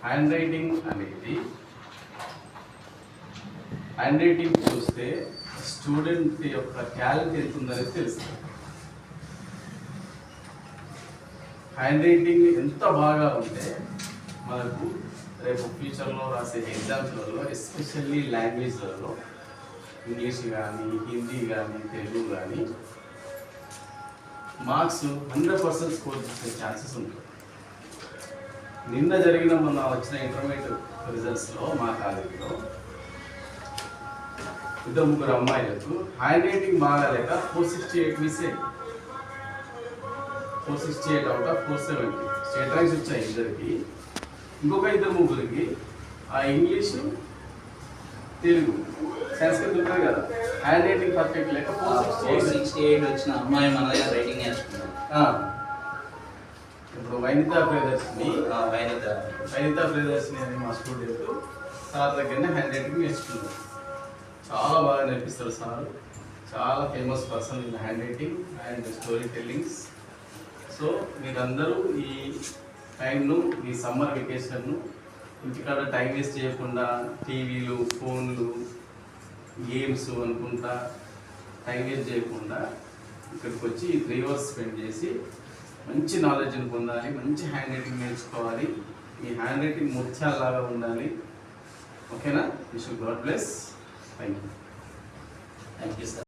Hand writing చూస్తే student యొక్క talent ఎంత ఉందనేది తెలుస్తుంది. హ్యాండ్ రైటింగ్ ఎంత బాగా ఉంటే మనకు రేపు ఫ్యూచర్లో రాసే ఎగ్జామ్స్లలో ఎస్పెషల్లీ లాంగ్వేజ్లలో ఇంగ్లీష్ కానీ హిందీ కానీ తెలుగు కానీ మార్క్స్ 100% స్కోర్ చేసే ఛాన్సెస్ ఉంటాయి. నిన్న జరిగిన మొన్న వచ్చిన ఇంటర్మీడియట్ రిజల్ట్స్లో మా కాలేజీలో 2-3 అమ్మాయిలకు హ్యాండ్ రైటింగ్ బాగాలేక 468 మిస్ అయ్యింది. 468 అవుట్ ఆఫ్ 470 స్టేట్ ర్యాంక్స్ వచ్చాయి ఇద్దరికి. ఇంకొక 2-3కి ఆ ఇంగ్లీషు తెలుగు సంస్కృతం ఉంటుంది కదా, హ్యాండ్ రైటింగ్ పర్ఫెక్ట్ లేక 468 వచ్చిన అమ్మాయి మన దగ్గర రైటింగ్ నేర్చుకున్నాం. ఇప్పుడు వైనితా ప్రియదర్శిని అని మా స్టూడెంట్ సార్ దగ్గరనే హ్యాండ్ రైటింగ్ నేర్చుకున్నారు. చాలా బాగా నేర్పిస్తారు సార్. చాలా famous person in hand writing and story tellings. So మీరందరూ ఈ టైంను, ఈ సమ్మర్ వెకేషన్ను ఇంటికాడ టైం వేస్ట్ చేయకుండా టీవీలు, ఫోన్లు, గేమ్స్ అనుకుంటా టైం వేస్ట్ చేయకుండా ఇక్కడికి వచ్చి 3 hours స్పెండ్ చేసి మంచి నాలెడ్జ్ని పొందాలి, మంచి హ్యాండ్ రైటింగ్ నేర్చుకోవాలి. మీ హ్యాండ్ రైటింగ్ ముత్యాలలాగా ఉండాలి. ఓకేనా? Wish you God bless. Thank you. Thank you sir.